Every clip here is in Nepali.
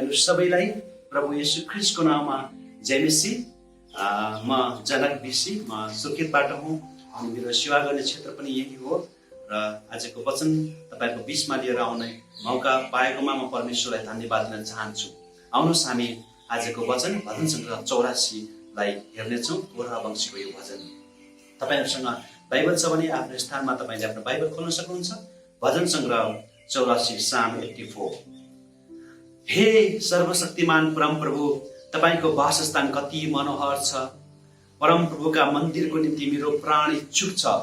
तपाईहरु सबैलाई प्रभु येशू ख्रीष्टको नाममा जय मसी। म जनक बिसी, म सुर्खेतबाट हुँ अनि मेरो सेवा गर्ने क्षेत्र पनि यही हो र आजको वचन तपाईहरुको बीचमा लिएर आउने मौका पाएकोमा म परमेश्वरलाई धन्यवाद दिन चाहन्छु। आउनुहोस् हामी आजको वचन भजन संग्रह 84 लाई हेर्नेछौँ। कोरह वंशीको यो भजन। तपाईहरुसँग बाइबल छ भने आफ्नो स्थानमा तपाईले आफ्नो बाइबल खोल्न सक्नुहुन्छ। भजन संग्रह 84 साम 84। हे सर्वशक्तिमान परमप्रभु, तपाईको वासस्थान कति मनोहर छ। परमप्रभुका मन्दिरको निम्ति मेरो प्राण इच्छुक छ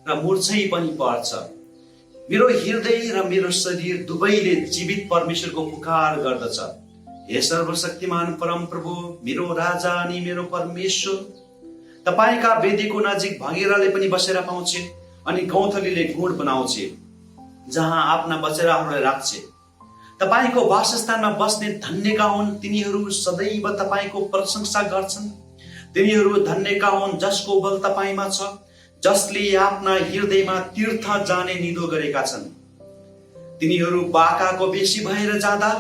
र मूर्छै पनि पर्छ। मेरो हृदय र मेरो शरीर दुवैले जीवित परमेश्वरको पुकार गर्दछ। हे सर्वशक्तिमान परमप्रभु, मेरो राजा अनि मेरो परमेश्वर, तपाईका वेदीको नजिक भँगेराले पनि बसेर पाउँछे अनि गौँथलीले गुण बनाउँछे, जहाँ आफ्ना बचेराहरूलाई राख्छे। तपाईको वासस्थानमा बस्ने धन्यका हुन् तिनीहरू, सदैव तपाईको प्रशंसा गर्छन्। तिनीहरू धन्यका हुन् जसको बल तपाईमा छ, जसले आफ्ना हृदयमा तीर्थ जाने निधो गरेका छन्। तिनीहरू बाकाको बेसी भएर जाँदा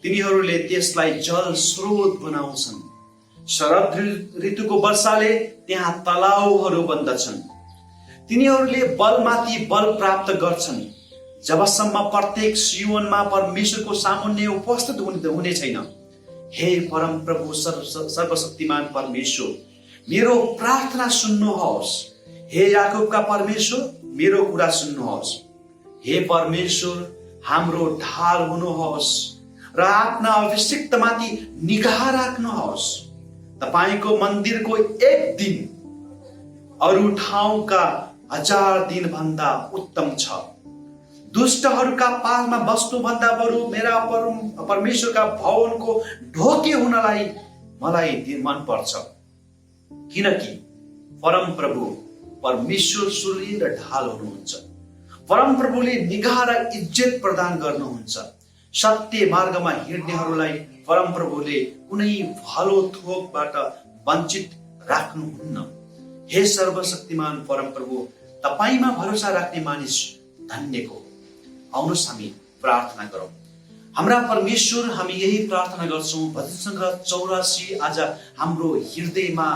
तिनीहरूले त्यसलाई जल स्रोत बनाउँछन्। शरद ऋतुको वर्षाले त्यहाँ तलाउहरू बन्दछन्। तिनीहरूले बलमाथि बल प्राप्त गर्छन्, जबसम्म प्रत्येक सियोनमा परमेश्वरको सामुन्ने उपस्थित हुने छैन। हे परम प्रभु सर्वशक्तिमान परमेश्वर, मेरो प्रार्थना सुन्नुहोस्। हे याकूबका परमेश्वर, मेरो कुरा सुन्नुहोस्। हे परमेश्वर, हाम्रो ढाल हुनुहोस् र आफ्ना अभिषिक्तमाथि निगाह राख्नुहोस्। तपाईको मन्दिरको एक दिन अरू ठाउँका 1000 दिन भन्दा उत्तम छ। दुष्टहरूका पालमा बस्नु भन्दा बरु मेरा परमेश्वरका भवनको ढोके हुनलाई मलाई मन पर्छ, किनकि परम प्रभु परमेश्वर सूर्य र ढाल हुनुहुन्छ। परम प्रभुले निगाह र इज्जत प्रदान गर्नुहुन्छ। सत्य मार्गमा हिँड्नेहरूलाई परम प्रभुले कुनै भलो थोकबाट वञ्चित राख्नुहुन्न। हे सर्वशक्तिमान परम प्रभु, तपाईमा भरोसा राख्ने मानिस धन्यको। आउनुहोस् हामी प्रार्थना गरौँ। हाम्रा परमेश्वर, हामी यही प्रार्थना गर्छौँ, भजन संग्रह 84 आज हाम्रो हृदयमा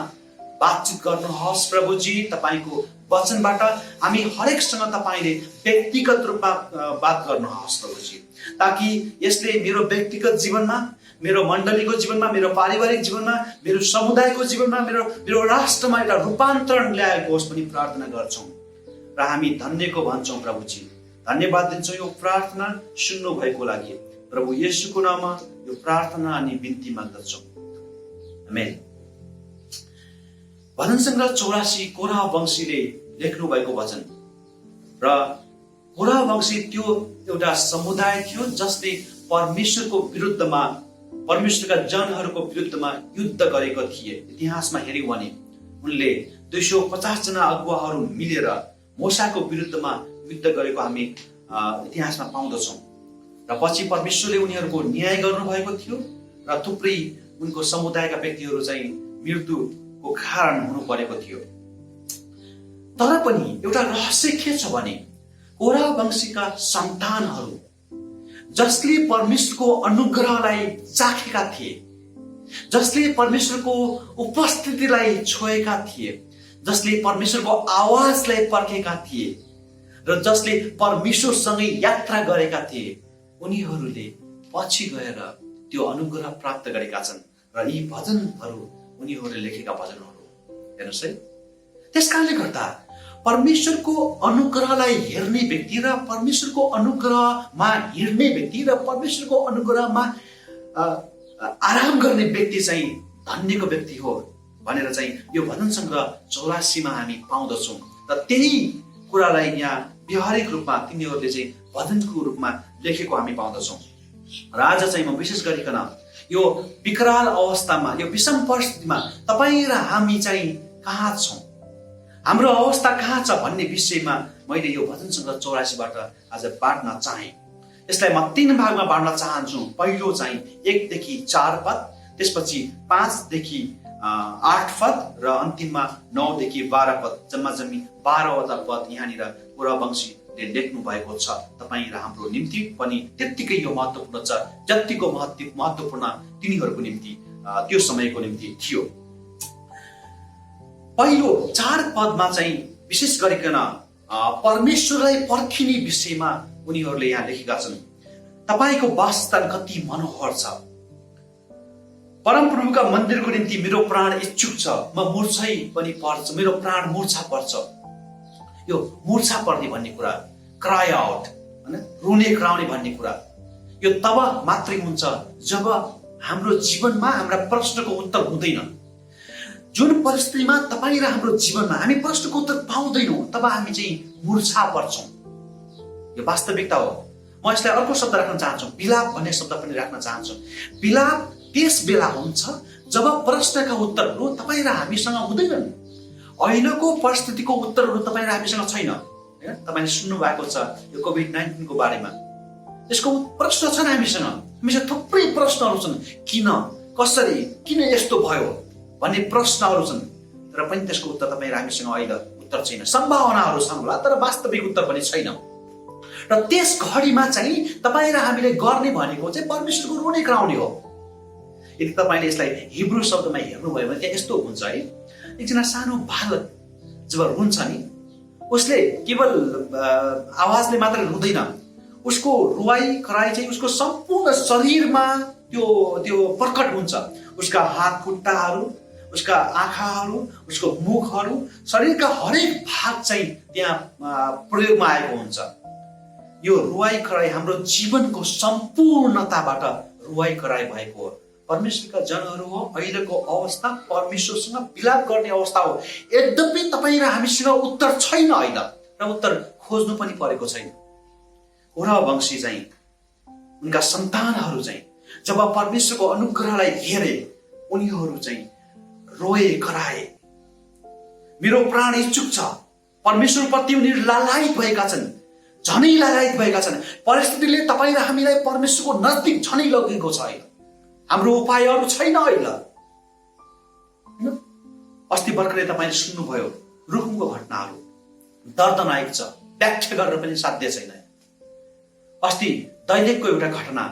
बातचित गर्नुहोस् प्रभुजी। तपाईको वचनबाट हामी हरेकसँग तपाईले व्यक्तिगत रूपमा बात गर्नुहोस् प्रभुजी, ताकि यसले मेरो व्यक्तिगत जीवनमा, मेरो मण्डलीको जीवनमा, मेरो पारिवारिक जीवनमा, मेरो समुदायको जीवनमा, मेरो राष्ट्रमा एउटा रूपान्तरण ल्याएको होस् भनी प्रार्थना गर्छौँ र हामी धन्यको भन्छौँ प्रभुजी। धन्यवाद दिन्छौँ यो प्रार्थना सुन्नु भएको लागि। प्रभु येशूको नाममा यो प्रार्थना अनि बिन्ती माग्दछौँ, आमेन। भजन संग्रह 84 कोरह वंशीले लेख्नु भएको वचन र कोरह वंशी त्यो एउटा समुदाय थियो जसले परमेश्वरको विरुद्धमा, परमेश्वरका जनहरूको विरुद्धमा युद्ध गरेको थिए। इतिहासमा हेर्यौँ भने उनले 250 जना अगुवाहरू मिलेर मोसाको विरुद्धमा युद्ध गरेको हामी इतिहासमा पाउँदछौँ र पछि परमेश्वरले उनीहरूको न्याय गर्नुभएको थियो र थुप्रै उनको समुदायका व्यक्तिहरू चाहिँ मृत्युको कारण हुनु परेको थियो। तर पनि एउटा रहस्य के छ भने कोरह वंशीका सन्तानहरू जसले परमेश्वरको अनुग्रहलाई चाखेका थिए, जसले परमेश्वरको उपस्थितिलाई छोएका थिए, जसले परमेश्वरको आवाजलाई पर्खेका थिए र जसले परमेश्वरसँगै यात्रा गरेका थिए, उनीहरूले पछि गएर त्यो अनुग्रह प्राप्त गरेका छन् र यी भजनहरू उनीहरूले लेखेका भजनहरू हेर्नुहोस् है। त्यसकारणले गर्दा परमेश्वरको अनुग्रहलाई हेर्ने व्यक्ति र परमेश्वरको अनुग्रहमा हिँड्ने व्यक्ति र परमेश्वरको अनुग्रहमा आराम गर्ने व्यक्ति चाहिँ धन्यको व्यक्ति हो भनेर चाहिँ यो भजन संग्रह 84 मा हामी पाउँदछौँ र त्यही कुरालाई यहाँ व्यवहारिक रूपमा तिनीहरूले चाहिँ भजनको रूपमा लेखेको हामी पाउँदछौँ। र आज चाहिँ म विशेष गरिकन यो विकराल अवस्थामा, यो विषम परिस्थितिमा तपाईँ र हामी चाहिँ कहाँ छौँ, हाम्रो अवस्था कहाँ छ भन्ने विषयमा मैले यो भजन संग्रह 84 बाट आज बाँड्न चाहे। यसलाई म 3 भागमा बाँड्न चाहन्छु। पहिलो चाहिँ 1 देखि 4 पद, त्यसपछि 5 देखि 8 पद र अन्तिममा 9 देखि 12 पद, जम्मा 12 वटा पद यहाँनिर कोरह वंशी लेख्नु भएको छ। तपाईँ र हाम्रो निम्ति पनि त्यत्तिकै यो महत्त्वपूर्ण छ जतिको महत्त्वपूर्ण तिनीहरूको निम्ति त्यो समयको निम्ति थियो। पहिलो 4 पदमा चाहिँ विशेष गरिकन परमेश्वरलाई पर्खिने विषयमा उनीहरूले यहाँ लेखेका छन्। तपाईको वासस्थान कति मनोहर छ। परमप्रभुका मन्दिरको निम्ति मेरो प्राण इच्छुक छ। म मूर्छै पनि पर्छ, मेरो प्राण मूर्छा पर्छ। यो मूर्छा पर्ने भन्ने कुरा, क्राई आउट, हैन, रुने कराउने भन्ने कुरा यो तब मात्रै हुन्छ जब हाम्रो जीवनमा हाम्रा प्रश्नको उत्तर हुँदैन। जुन परिस्थितिमा तपाईँ र हाम्रो जीवनमा हामी प्रश्नको उत्तर पाउँदैनौँ तब हामी चाहिँ मूर्छा पर्छौँ। यो वास्तविकता हो। म यसलाई अर्को शब्द राख्न चाहन्छु, विलाप भन्ने शब्द पनि राख्न चाहन्छु। विलाप त्यस बेला हुन्छ जब प्रश्नका उत्तरहरू तपाईँ र हामीसँग हुँदैनन्। अहिलेको परिस्थितिको उत्तरहरू तपाईँ र हामीसँग छैन। हैन, तपाईले सुन्नु भएको छ यो कोभिड-19 को बारेमा। यसको प्रश्न छन् हामीसँग थुप्रै प्रश्नहरू छन्। किन, कसरी, किन यस्तो भयो भन्ने प्रश्नहरू छन्। तर पनि त्यसको उत्तर तपाईँ र हामीसँग अहिले उत्तर छैन। सम्भावनाहरू छन् होला तर वास्तविक उत्तर पनि छैन। र त्यस घडीमा चाहिँ तपाईँ र हामीले गर्ने भनेको चाहिँ परमेश्वरको रुने कराउने हो। यदि तपाईँले यसलाई हिब्रू शब्दमा हेर्नुभयो भने त्यहाँ यस्तो हुन्छ है, एकजना सानो बालक जब रुन्छ नि उसले केवल आवाजले मात्र रुँदैन, उसको रुवाई कराई चाहिँ उसको सम्पूर्ण शरीरमा त्यो प्रकट हुन्छ। उसका हात खुट्टाहरू, उसका आँखाहरू, उसको मुखहरू, शरीरका हरेक भाग चाहिँ त्यहाँ प्रयोगमा आएको हुन्छ। यो रुवाई कराई हाम्रो जीवनको सम्पूर्णताबाट रुवाई कराई भएको हो। परमेश्वरका जनहरू हो। अहिलेको अवस्था परमेश्वरसँग विलाप गर्ने अवस्था हो। यद्यपि तपाईँ र हामीसँग उत्तर छैन अहिले, र उत्तर खोज्नु पनि परेको छैन। कोरह वंशी चाहिँ उनका सन्तानहरू चाहिँ जब परमेश्वरको अनुग्रहलाई हेरे उनीहरू चाहिँ रोए कराए। मेरो प्राण इच्छुक छ। परमेश्वरप्रति उनीहरू लालायित भएका छन्, झनै लालायित भएका छन्। परिस्थितिले तपाईँ र हामीलाई परमेश्वरको नजदिक झनै लगेको छ। अहिले हाम्रो उपायहरू छैन। अहिले अस्ति भर्खरै तपाईँले सुन्नुभयो रुकुमको घटनाहरू, दर्दनायक छ, व्याख्या गरेर पनि साध्य छैन। अस्ति दैलेखको एउटा घटना,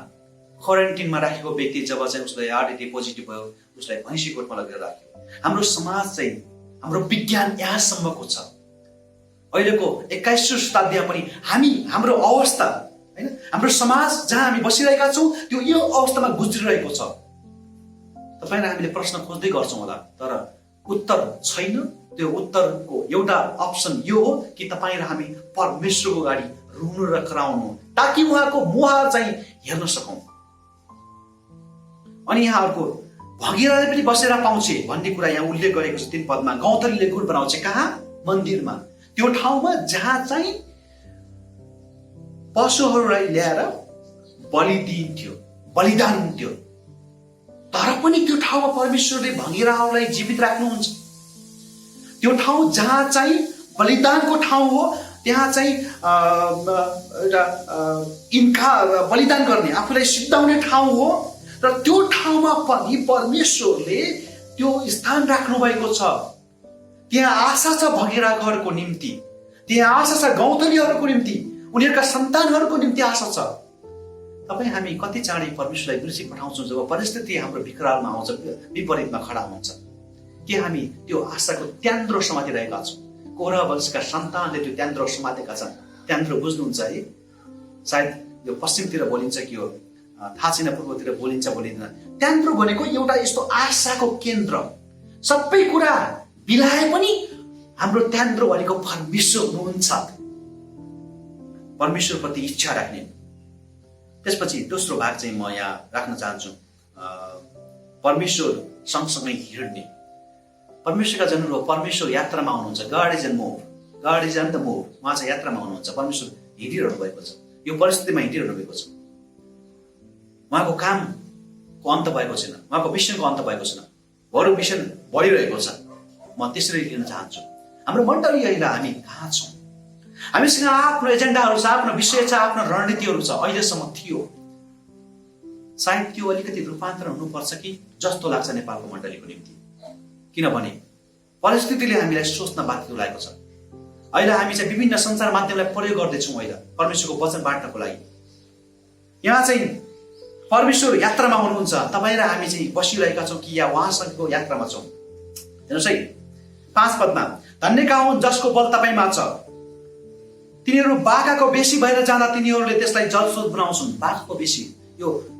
क्वारेन्टिनमा राखेको व्यक्ति जब चाहिँ उसलाई आरडीटी पोजिटिभ भयो उसलाई भैँसीकोटमा लगेर राख्यो। हाम्रो समाज चाहिँ, हाम्रो विज्ञान यहाँसम्मको छ। अहिलेको 21औं शताब्दीमा पनि हाम्रो अवस्था, हैन, हाम्रो समाज जहाँ हामी बसिरहेका छौँ त्यो यो अवस्थामा गुज्रिरहेको छ। तपाईँ र हामीले प्रश्न खोज्दै गर्छौँ होला तर उत्तर छैन। त्यो उत्तरको एउटा अप्सन यो हो कि तपाईँ र हामी परमेश्वरको अगाडि रुनु र कराउनु ताकि उहाँको मुहार चाहिँ हेर्न सकौँ। अनि यहाँ अर्को भगिराले पनि बसेर पाउँछे भन्ने कुरा यहाँ उल्लेख गरेको छ 3 पदमा। गौँथलीले गुण बनाउँछ कहाँ? मन्दिरमा, त्यो ठाउँमा जहाँ चाहिँ पशुहरूलाई ल्याएर बलि दिइन्थ्यो, बलिदान हुन्थ्यो। तर पनि त्यो ठाउँमा परमेश्वरले भङ्गेराहरूलाई जीवित राख्नुहुन्छ। त्यो ठाउँ जहाँ चाहिँ बलिदानको ठाउँ हो, त्यहाँ चाहिँ एउटा इन्का बलिदान गर्ने, आफूलाई सिद्धाउने ठाउँ हो। र त्यो ठाउँमा पनि परमेश्वरले त्यो स्थान राख्नु भएको छ। त्यहाँ आशा छ भगेराहरूको निम्ति, त्यहाँ आशा छ गौँथलीहरूको निम्ति, उनीहरूका सन्तानहरूको निम्ति आशा छ। तपाईँ हामी कति चाँडै परमेश्वरलाई बिर्सी पठाउँछौँ जब परिस्थिति हाम्रो विकरालमा आउँछ, विपरीतमा खडा हुन्छ। के हामी त्यो आशाको त्यान्द्रो समातिरहेका छौँ? कोरह वंशका सन्तानले त्यो त्यान्द्रो समातेका छन्। त्यान्द्रो बुझ्नुहुन्छ है? सायद यो पश्चिमतिर बोलिन्छ कि हो थाहा छैन, पूर्वतिर बोलिन्छ बोलिँदैन। त्यान्द्रो भनेको एउटा यस्तो आशाको केन्द्र। सबै कुरा बिलाए पनि हाम्रो त्यान्द्रो भनेको परमेश्वर हुनुहुन्छ, परमेश्वरप्रति इच्छा राख्ने। त्यसपछि दोस्रो भाग चाहिँ म यहाँ राख्न चाहन्छु, परमेश्वर सँगसँगै हिँड्ने। परमेश्वरका जनहरू हो, परमेश्वर यात्रामा आउनुहुन्छ। God is in the move. उहाँ चाहिँ यात्रामा आउनुहुन्छ। परमेश्वर हिँडिरहनु भएको छ, यो परिस्थितिमा हिँडिरहनु भएको छ। उहाँको कामको अन्त भएको छैन, उहाँको मिसनको अन्त भएको छैन, बरु मिसन बढिरहेको छ। म त्यसरी लिन चाहन्छु। हाम्रो मण्डली अहिले हामी कहाँ छौँ? हामीसँग आफ्नो एजेन्डाहरू छ, आफ्नो विषय छ, आफ्नो रणनीतिहरू छ, अहिलेसम्म थियो। सायद त्यो अलिकति रूपान्तरण हुनुपर्छ कि जस्तो लाग्छ नेपालको मण्डलीको निम्ति। किनभने परिस्थितिले हामीलाई सोच्न बाध्य तुल्याएको छ। अहिले हामी चाहिँ विभिन्न सञ्चार माध्यमलाई प्रयोग गर्दैछौँ अहिले परमेश्वरको वचन बाँड्नको लागि। यहाँ चाहिँ परमेश्वर यात्रामा हुनुहुन्छ, तपाईँ र हामी चाहिँ बसिरहेका छौँ कि या उहाँसँगको यात्रामा छौँ। हेर्नुहोस् है 5 पदमा, धन्यका हुन् जसको बल तपाईँमा छ, तिनीहरू बाघाको बेसी भएर जाँदा तिनीहरूले त्यसलाई जलस्रोत बनाउँछन्। बाघको बेसी,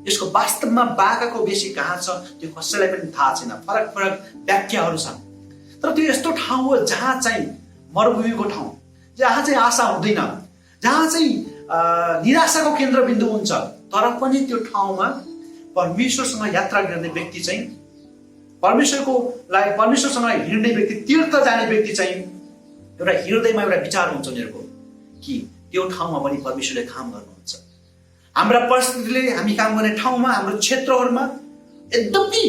यसको वास्तवमा बाघाको बेसी कहाँ छ त्यो कसैलाई पनि थाहा छैन, फरक फरक व्याख्याहरू छन्। तर त्यो यस्तो ठाउँ हो जहाँ चाहिँ मरुभूमिको ठाउँ, जहाँ चाहिँ आशा हुँदैन, जहाँ चाहिँ निराशाको केन्द्रबिन्दु हुन्छ, तर पनि त्यो ठाउँमा परमेश्वरसँग यात्रा गर्ने व्यक्ति चाहिँ, परमेश्वरसँग हिँड्ने व्यक्ति, तीर्थ जाने व्यक्ति चाहिँ एउटा हृदयमा एउटा विचार हुन्छ उनीहरूको कि त्यो ठाउँमा पनि परमेश्वरले काम गर्नुहुन्छ। हाम्रा परिस्थितिले हामी काम गर्ने ठाउँमा, हाम्रो क्षेत्रहरूमा यद्यपि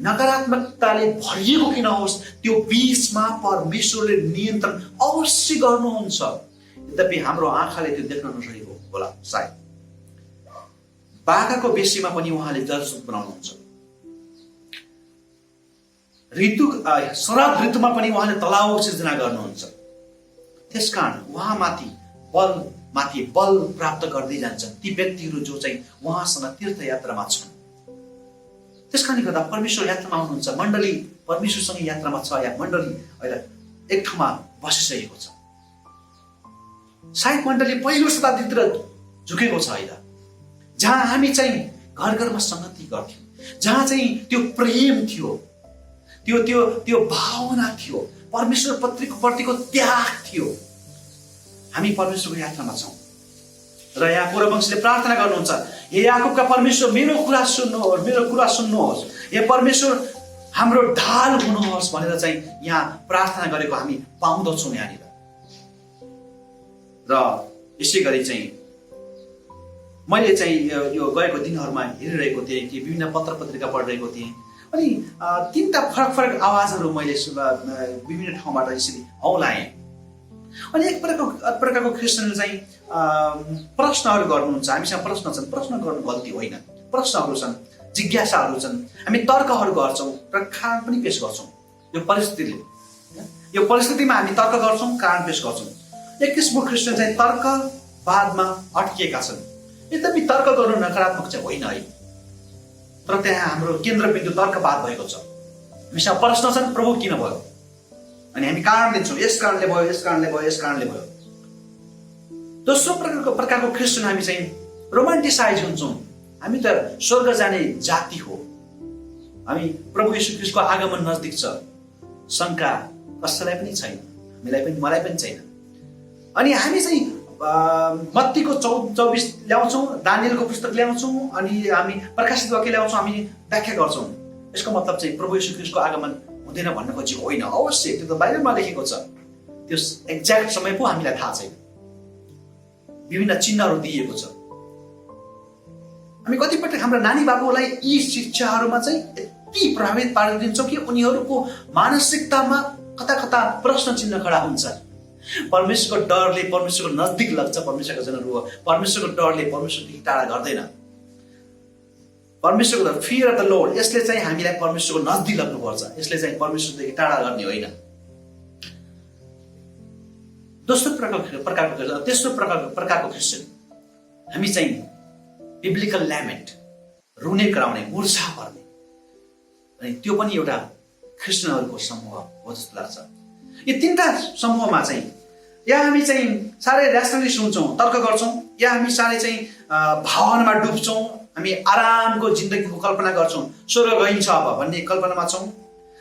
नकारात्मकताले भरिएको किन होस्, त्यो बीचमा परमेश्वरले नियन्त्रण अवश्य गर्नुहुन्छ। यद्यपि हाम्रो आँखाले त्यो देख्न नसकेको होला सायद। बाघाको बेसीमा पनि उहाँले जलस्रोत बनाउनुहुन्छ। शरद ऋतुमा पनि उहाँले तलाउ सिर्जना गर्नुहुन्छ। त्यसकारण उहाँमाथि बल प्राप्त गर्दै जान्छन् ती व्यक्तिहरू जो चाहिँ उहाँसँग तीर्थयात्रामा छन्। त्यसकारणले गर्दा परमेश्वर यात्रामा हुनुहुन्छ, मण्डली परमेश्वरसँग यात्रामा छ, या मण्डली अहिले एक ठाउँमा बसिसकेको छ। सायद मण्डली पहिलो शताब्दीतिर झुकेको छ अहिले, जहाँ हामी चाहिँ घर घरमा संगति गर्थ्यौँ, जहाँ चाहिँ त्यो प्रेम थियो, त्यो भावना थियो, परमेश्वर प्रतिको त्याग थियो। हामी परमेश्वरको यात्रामा छौँ। र यहाँ पूर्ववंशीले प्रार्थना गर्नुहुन्छ, हे याकुबका परमेश्वर मेरो कुरा सुन्नुहोस्, हे परमेश्वर हाम्रो ढाल हुनुहोस् भनेर चाहिँ यहाँ प्रार्थना गरेको हामी पाउँदछौँ यहाँनिर। र यसै गरी चाहिँ मैले चाहिँ यो गएको दिनहरूमा हेरिरहेको थिएँ कि विभिन्न पत्र पत्रिका पढिरहेको थिएँ, अनि 3टा फरक आवाजहरू मैले विभिन्न ठाउँबाट यसरी औलाएँ। अनि एक प्रकारको क्रिस्चियनले चाहिँ प्रश्नहरू गर्नुहुन्छ, हामीसँग प्रश्न छन्, प्रश्न गर्नु गल्ती होइन, प्रश्नहरू छन्, जिज्ञासाहरू छन्, हामी तर्कहरू गर्छौँ र कारण पनि पेश गर्छौँ। यो परिस्थितिमा हामी तर्क गर्छौँ, कारण पेश गर्छौँ। एक किसिमको क्रिस्चियन चाहिँ तर्कवादमा अड्किएका छन्। यद्यपि तर्क गर्नु नकारात्मक चाहिँ होइन है, तर त्यहाँ हाम्रो केन्द्रबिन्दु तर्कवाद भएको छ। हामीसँग प्रश्न छन्, प्रभु किन भयो, अनि हामी कारण दिन्छौँ, यस कारणले भयो, यस कारणले भयो, यस कारणले भयो। दोस्रो प्रकारको क्रिस्चियन हामी चाहिँ रोमान्टिसाइज हुन्छौँ। हामी त स्वर्ग जाने जाति हो, हामी प्रभु येशू ख्रीष्टको आगमन नजदिक छ, शङ्का कसैलाई पनि छैन, मलाई पनि छैन। अनि हामी चाहिँ मत्तीको 24 ल्याउँछौँ, दानियलको पुस्तक ल्याउँछौँ, अनि हामी प्रकाशित वाक्य ल्याउँछौँ, हामी व्याख्या गर्छौँ। यसको मतलब चाहिँ प्रभु येशू ख्रीष्टको आगमन हुँदैन भन्ने खोजी होइन, अवश्य त्यो त बाइबलमा लेखेको छ। त्यो एक्ज्याक्ट समय पो हामीलाई थाहा छैन, विभिन्न चिन्हहरू दिइएको छ। हामी कतिपटक हाम्रा नानी बाबुलाई यी शिक्षाहरूमा चाहिँ यति प्रभावित पारिदिन्छौँ कि उनीहरूको मानसिकतामा कता कता प्रश्न चिन्ह खडा हुन्छ। परमेश्वरको डरले परमेश्वरको नजदिक लाग्छ, परमेश्वरको जनहरू हो। परमेश्वरको डरले परमेश्वरदेखि टाढा गर्दैन। परमेश्वरको डर, फियर अफ द लर्ड, यसले चाहिँ हामीलाई परमेश्वरको नजदिक लाग्नुपर्छ, यसले चाहिँ परमेश्वरदेखि टाढा गर्ने होइन। तेस्रो प्रकारको क्रिस्चियन हामी चाहिँ बिब्लिकल ल्यामेन्ट, रुने कराउने, मुर्छा पर्ने, अनि त्यो पनि एउटा क्रिस्चियनहरूको समूह हो जस्तो लाग्छ। यी 3टा समूहमा चाहिँ या हामी चाहिँ साह्रै ऱ्यासनलिस्ट हुन्छौँ, तर्क गर्छौँ, या हामी साह्रै चाहिँ भावनामा डुब्छौँ, हामी आरामको जिन्दगीको कल्पना गर्छौँ, स्वर्ग गइन्छ अब भन्ने कल्पनामा छौँ,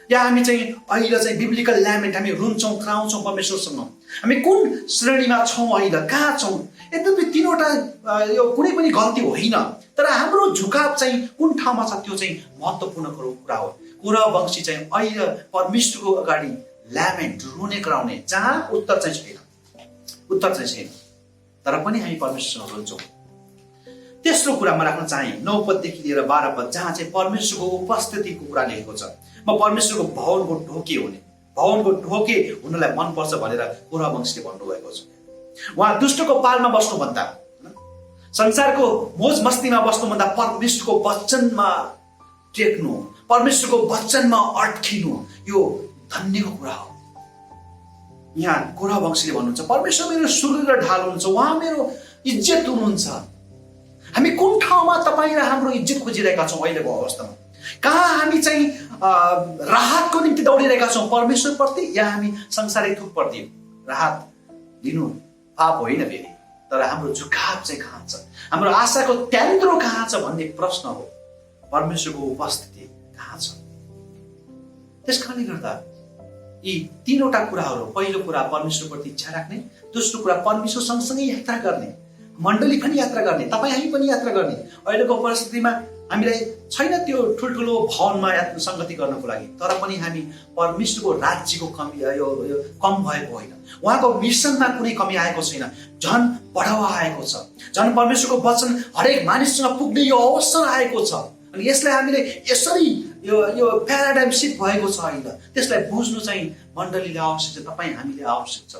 या हामी चाहिँ अहिले चाहिँ बिब्लिकल ल्यामेन्ट, हामी रुन्छौँ, कराउँछौँ परमेश्वरसँग। हामी कुन श्रेणीमा छौँ, अहिले कहाँ छौँ? यद्यपि 3वटा यो कुनै पनि गल्ती होइन, तर हाम्रो झुकाव चाहिँ कुन ठाउँमा छ त्यो चाहिँ महत्त्वपूर्ण कुरा हो। पूर्ववंशी चाहिँ अहिले परमेश्वरको अगाडि ल्यामेन्ट, रुने कराउने, जहाँ उत्तर चाहिँ छैन, तर पनि हामी परमेश्वरसँग रुन्छौँ। तेस्रो कुरा म राख्न चाहे 9 पददेखि लिएर 12 पद, जहाँ चाहिँ परमेश्वरको उपस्थितिको कुरा लेखेको छ। म परमेश्वरको भवनको ढोके हुनलाई मनपर्छ भनेर पूर्ववंशीले भन्नुभएको छ। उहाँ दुष्टको पालमा बस्नुभन्दा, संसारको मोज मस्तीमा बस्नुभन्दा परमेश्वरको वचनमा टेक्नु, परमेश्वरको वचनमा अड्किनु, यो धन्यको कुरा हो। यहाँ कोरा वंशीले भन्नुहुन्छ परमेश्वर मेरो सुर्ग र ढाल हुनुहुन्छ, उहाँ मेरो इज्जत हुनुहुन्छ। हामी कुन ठाउँमा तपाईँ र हाम्रो इज्जत खोजिरहेका छौँ अहिलेको अवस्थामा? कहाँ हामी चाहिँ राहतको निम्ति दौडिरहेका छौँ, परमेश्वरप्रति या हामी संसारिक थोकप्रति? राहत लिनु पाप होइन फेरि, तर हाम्रो झुकाव चाहिँ कहाँ छ, हाम्रो आशाको केन्द्र कहाँ छ भन्ने प्रश्न हो। परमेश्वरको उपस्थिति कहाँ छ? त्यसकारणले गर्दा यी तीनवटा कुराहरू, पहिलो कुरा परमेश्वरप्रति इच्छा राख्ने, दोस्रो कुरा परमेश्वर सँगसँगै यात्रा गर्ने, मण्डली पनि यात्रा गर्ने, तपाईँ हामी पनि यात्रा गर्ने। अहिलेको परिस्थितिमा हामीलाई छैन त्यो ठुल्ठुलो भवनमा सङ्गति गर्नको लागि, तर पनि हामी परमेश्वरको राज्यको कमी यो कम भएको होइन, उहाँको मिसनमा कुनै कमी आएको छैन, झन् बढावा आएको छ। झन् परमेश्वरको वचन हरेक मानिससँग पुग्ने यो अवसर आएको छ। अनि यसलाई हामीले यसरी यो प्याराडाइम सिफ्ट भएको छ अहिले, त्यसलाई बुझ्नु चाहिँ मण्डलीले आवश्यक छ, तपाईँ हामीले आवश्यक छ।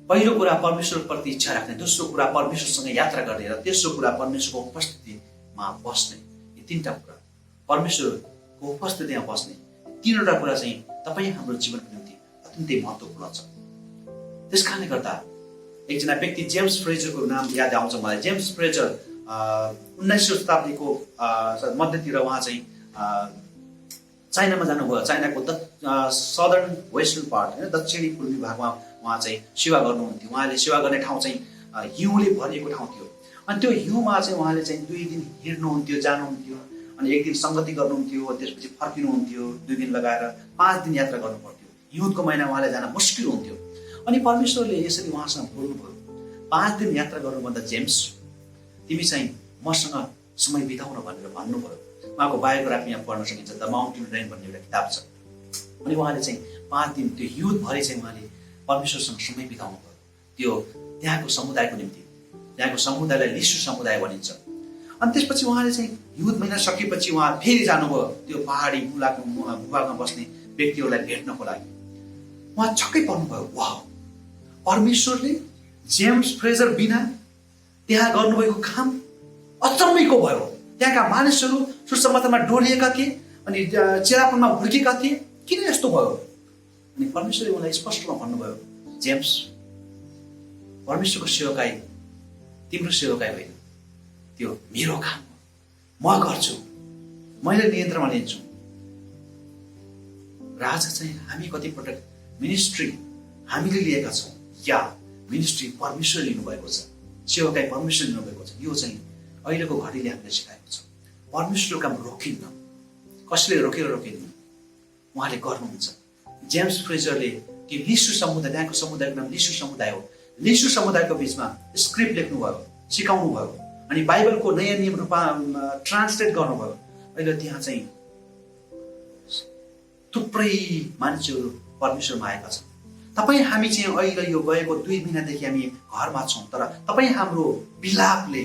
पहिलो कुरा परमेश्वरप्रति इच्छा राख्ने, दोस्रो कुरा परमेश्वरसँग यात्रा गर्ने, र तेस्रो कुरा परमेश्वरको उपस्थितिमा बस्ने। यी तीनटा कुरा, परमेश्वरको उपस्थितिमा बस्ने तीनवटा कुरा चाहिँ तपाईँ हाम्रो जीवनको निम्ति अत्यन्तै महत्त्वपूर्ण छ। त्यसकारणले गर्दा एकजना व्यक्ति जेम्स फ्रेजरको नाम याद आउँछ मलाई। जेम्स फ्रेजर 19औं शताब्दीको मध्यतिर उहाँ चाहिँ चाइनामा जानुभयो। चाइनाको सदर्न वेस्टर्न पार्ट, होइन, दक्षिणी पूर्वी भागमा उहाँ चाहिँ सेवा गर्नुहुन्थ्यो। उहाँले सेवा गर्ने ठाउँ चाहिँ हिउँले भरिएको ठाउँ थियो। अनि त्यो हिउँमा चाहिँ उहाँले चाहिँ 2 दिन हिँड्नुहुन्थ्यो, जानुहुन्थ्यो, अनि 1 दिन सङ्गति गर्नुहुन्थ्यो, त्यसपछि फर्किनुहुन्थ्यो, 2 दिन लगाएर 5 दिन यात्रा गर्नु पर्थ्यो। हिउँदको महिना उहाँले जान मुस्किल हुन्थ्यो। अनि परमेश्वरले यसरी उहाँसँग बोल्नुभयो, 5 दिन यात्रा गर्नुभन्दा जेम्स तिमी चाहिँ मसँग समय बिताउन भनेर भन्नुभयो। उहाँको बायोग्राफी यहाँ पढ्न सकिन्छ, द माउन्टेन रेन भन्ने एउटा किताब छ। अनि उहाँले चाहिँ 5 दिन त्यो हिउँदभरि चाहिँ उहाँले परमेश्वरसँग समय बिताउनु भयो। त्यो त्यहाँको समुदायको निम्ति, त्यहाँको समुदायलाई लिसु समुदाय भनिन्छ। अनि त्यसपछि उहाँले चाहिँ हिउँद महिना सकेपछि उहाँ फेरि जानुभयो त्यो पहाडी भूभागमा बस्ने व्यक्तिहरूलाई भेट्नको लागि। उहाँ छक्कै पर्नुभयो, वाह, परमेश्वरले जेम्स फ्रेजर बिना त्यहाँ गर्नुभएको काम अचम्मैको भयो। त्यहाँका मानिसहरू सुसमाचारमा डोरिएका थिए, अनि चेलापनमा भुर्केका थिए, किन यस्तो भयो? अनि परमेश्वरले उनलाई स्पष्टमा भन्नुभयो, जेम्स, परमेश्वरको सेवकाई तिम्रो सेवकाई होइन, त्यो मेरो काम हो, म गर्छु, मैले नियन्त्रणमा लिन्छु। राजा चाहिँ हामी कतिपटक मिनिस्ट्री हामीले लिएका छौँ, या मिनिस्ट्री परमेश्वर लिनुभएको छ, सेवकाई परमेश्वर लिनुभएको छ। यो चाहिँ अहिलेको घडीले हामीले सिकाएको छ। परमेश्वरको काम रोकिन्न, कसैले रोकिन्न, उहाँले गर्नुहुन्छ। जेम्स फ्रेजरले त्यो लिसु समुदाय, त्यहाँको समुदायको नाम लिसु समुदाय हो, लिसु समुदायको बिचमा स्क्रिप्ट लेख्नुभयो, सिकाउनु भयो, अनि बाइबलको नयाँ नियम रूपमा ट्रान्सलेट गर्नुभयो। अहिले त्यहाँ चाहिँ थुप्रै मान्छेहरू परमेश्वरमा आएका छन्। तपाईँ हामी चाहिँ अहिले यो गएको 2 महिनादेखि हामी घरमा छौँ, तर तपाईँ हाम्रो विलापले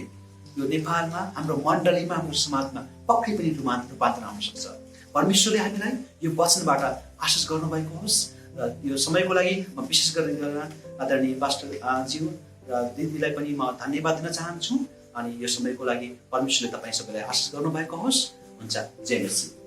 यो नेपालमा, हाम्रो मण्डलीमा, हाम्रो समाजमा पक्कै पनि रूपान्तरण आउन सक्छ। परमेश्वरले हामीलाई यो वचनबाट आशिष गर्नुभएको होस्। र यो समयको लागि म विशेष गरेर आदरणीय पास्टर ज्यू र दिदीलाई पनि म धन्यवाद दिन चाहन्छु। अनि यो समयको लागि परमेश्वरले तपाईँ सबैलाई आशिष गर्नुभएको होस्। हुन्छ, जय मसीह।